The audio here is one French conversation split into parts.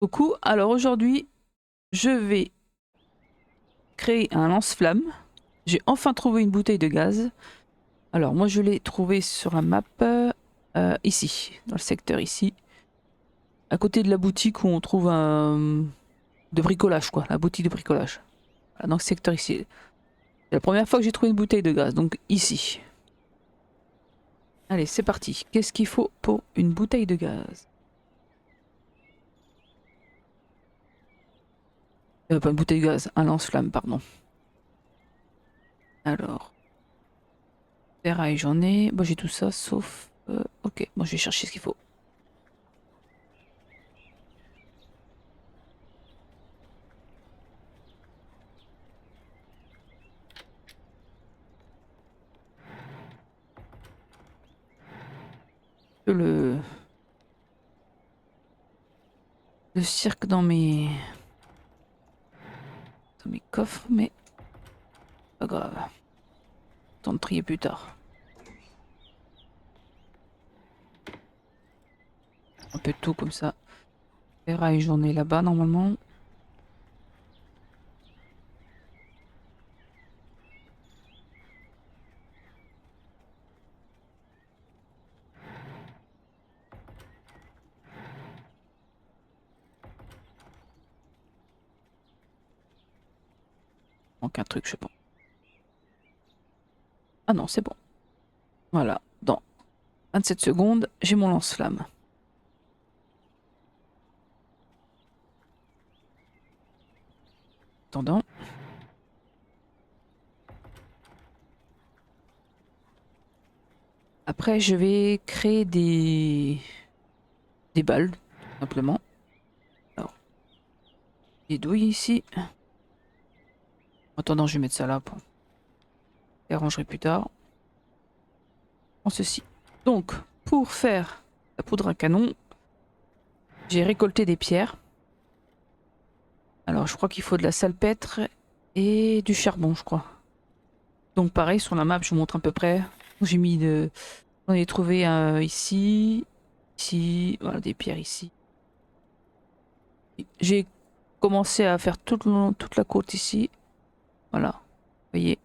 Coucou, alors aujourd'hui je vais créer un lance-flamme. J'ai enfin trouvé une bouteille de gaz. Alors moi je l'ai trouvé sur la map ici, dans le secteur ici, à côté de la boutique où on trouve un de bricolage quoi, la boutique de bricolage. Voilà, dans ce secteur ici. C'est la première fois que j'ai trouvé une bouteille de gaz, donc ici. Allez, c'est parti. Qu'est-ce qu'il faut pour une bouteille de gaz? Pas une bouteille de gaz, un lance-flamme, pardon. Alors, ferraille, j'en ai. Bon, j'ai tout ça, sauf... ok, bon, je vais chercher ce qu'il faut. Le, le cirque dans mes coffres, mais pas grave. Tant de trier plus tard. Un peu de tout comme ça. Ferraille, j'en ai là-bas normalement. Manque un truc, je pense. Ah non, c'est bon. Voilà, dans 27 secondes, j'ai mon lance-flamme. Attendant. Après, je vais créer des balles, tout simplement. Alors, des douilles ici. En attendant, je vais mettre ça là pour les arrangerai plus tard. En ceci. Donc, pour faire la poudre à canon, j'ai récolté des pierres. Alors, je crois qu'il faut de la salpêtre et du charbon, je crois. Donc, pareil, sur la map, je vous montre à peu près. J'ai mis de... J'en ai trouvé ici, ici, voilà, des pierres ici. J'ai commencé à faire toute la côte ici. Voilà, vous voyez.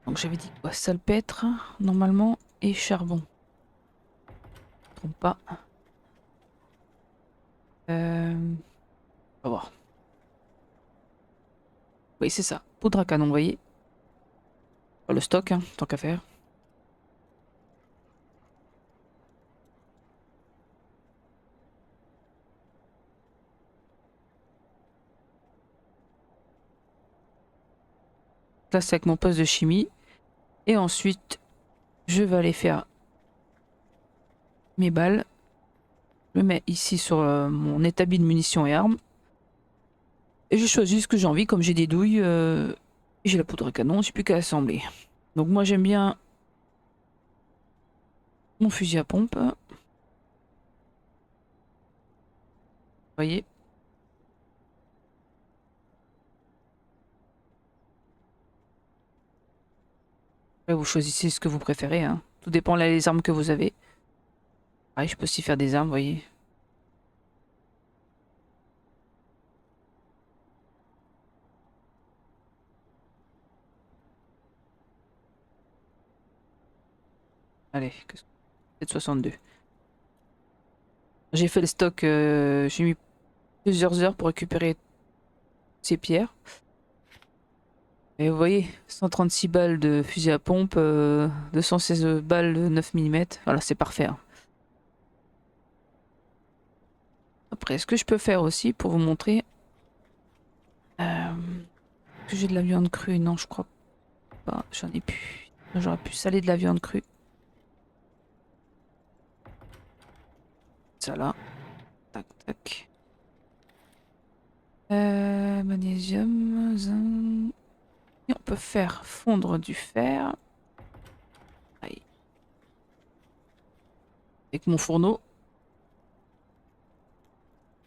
Donc j'avais dit quoi? Salpêtre, normalement, et charbon. Je me trompe pas. On va voir. Oui, c'est ça. Poudre à canon, vous voyez. Le stock, hein, tant qu'à faire. Là, c'est avec mon poste de chimie. Et ensuite, je vais aller faire mes balles. Je le mets ici sur mon établi de munitions et armes. Et je choisis ce que j'ai envie. Comme j'ai des douilles, et j'ai la poudre à canon, j'ai plus qu'à assembler. Donc moi, j'aime bien mon fusil à pompe. Vous voyez. Après, vous choisissez ce que vous préférez. Hein. Tout dépend là des armes que vous avez. Ah, je peux aussi faire des armes, vous voyez. Allez, 7,62. J'ai fait le stock, j'ai mis plusieurs heures pour récupérer ces pierres. Et vous voyez, 136 balles de fusil à pompe, 216 balles de 9 mm. Voilà, c'est parfait. Hein. Après, ce que je peux faire aussi pour vous montrer... que j'ai de la viande crue? Non, je crois pas. J'en ai plus. J'aurais pu saler de la viande crue. Ça là. Tac, tac. Magnésium, zinc. Et on peut faire fondre du fer. Aïe. Avec mon fourneau.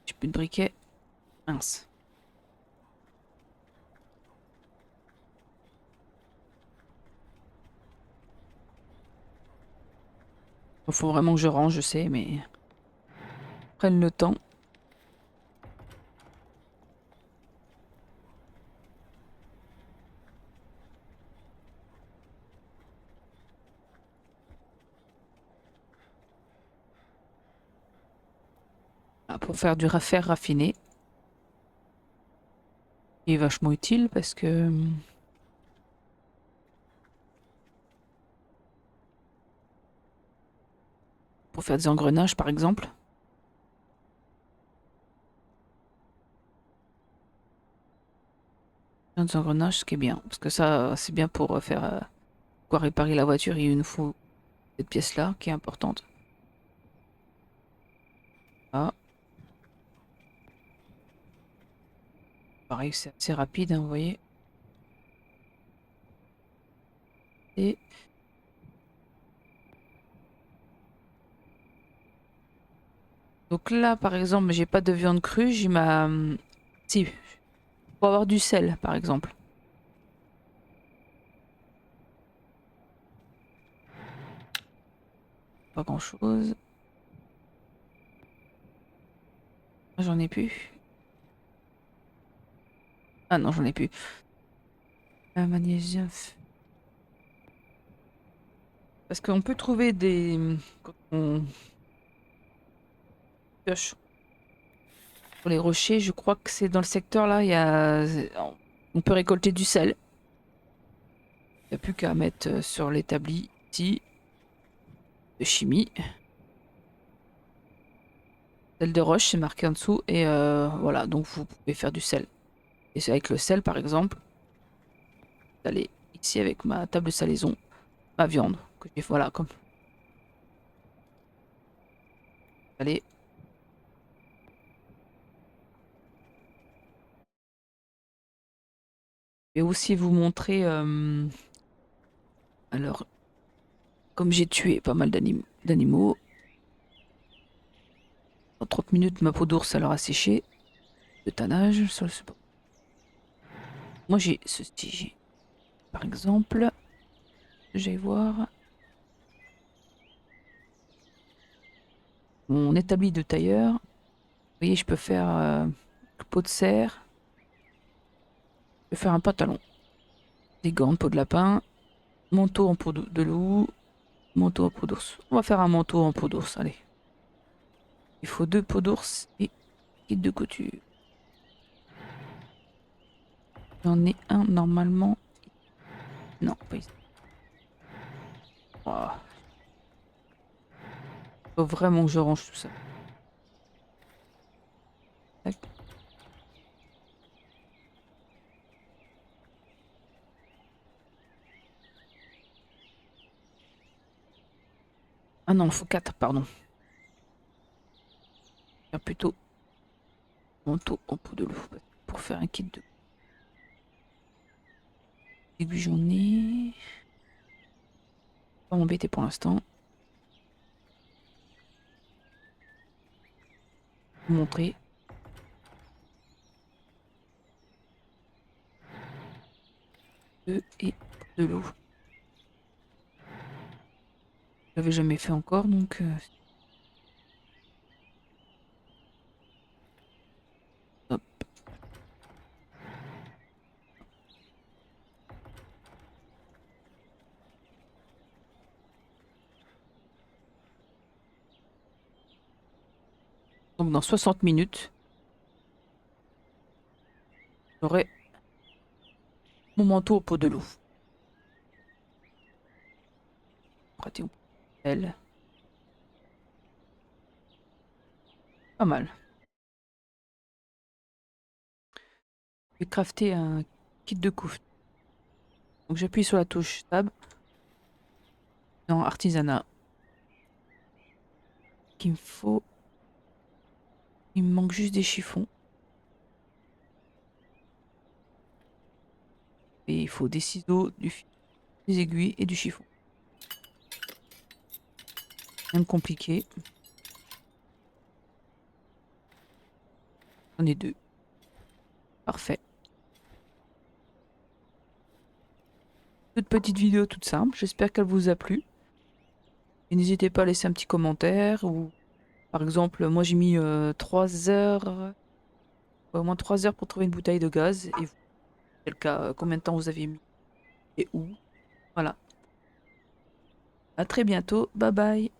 J'ai plus de briquet. Mince. Il faut vraiment que je range, je sais, mais prenne le temps. Ah, pour faire du fer raffiné. Il est vachement utile parce que pour faire des engrenages par exemple. Des engrenages, ce qui est bien. Parce que ça, c'est bien pour faire quoi réparer la voiture. Il nous faut cette pièce-là qui est importante. Ah, pareil, c'est assez rapide, hein, vous voyez. Et donc là, par exemple, j'ai pas de viande crue, j'ai ma... Si, pour avoir du sel, par exemple. Pas grand-chose. J'en ai plus. Ah non, j'en ai plus. Magnésium. Parce qu'on peut trouver des... Quand on pioche sur les rochers, je crois que c'est dans le secteur là, il y a... On peut récolter du sel. Il n'y a plus qu'à mettre sur l'établi ici de chimie. Sel de roche, c'est marqué en dessous. Et voilà, donc vous pouvez faire du sel. Et c'est avec le sel, par exemple, d'aller ici avec ma table de salaison, ma viande. Que j'ai, voilà, comme. Allez. Je vais aussi vous montrer. Alors, comme j'ai tué pas mal d'animaux, en 30 minutes, ma peau d'ours, elle aura séché. Le tannage sur le support. Moi, j'ai ceci. Par exemple, je vais voir mon établi de tailleur. Vous voyez, je peux faire peau de cerf. Je peux faire un pantalon. Des gants de peau de lapin. Manteau en peau de loup. Manteau en peau d'ours. On va faire un manteau en peau d'ours, allez. Il faut 2 peaux d'ours et kit de couture. J'en ai un normalement. Non, pas ici. Oh. Faut vraiment que je range tout ça. Tac. Ah non, il faut 4, pardon. Faire plutôt manteau en peau de loup pour faire un kit de aiguilles. J'en ai. Pas m'embêter pour l'instant. Vous montrer. Et de l'eau. Je l'avais jamais fait encore donc. Hop. Donc dans 60 minutes, j'aurai mon manteau en peau de loup. Prêté au elle. Pas mal. Je vais crafter un kit de couve. Donc j'appuie sur la touche Tab. Dans artisanat. Qu'il me faut. Il me manque juste des chiffons. Et il faut des ciseaux, du fil, des aiguilles et du chiffon. Rien de compliqué. J'en ai 2. Parfait. Toute petite vidéo toute simple. J'espère qu'elle vous a plu. Et n'hésitez pas à laisser un petit commentaire ou par exemple, moi j'ai mis 3 heures, au moins 3 heures pour trouver une bouteille de gaz. Et vous, quel cas, combien de temps vous avez mis et où? Voilà. À très bientôt. Bye bye.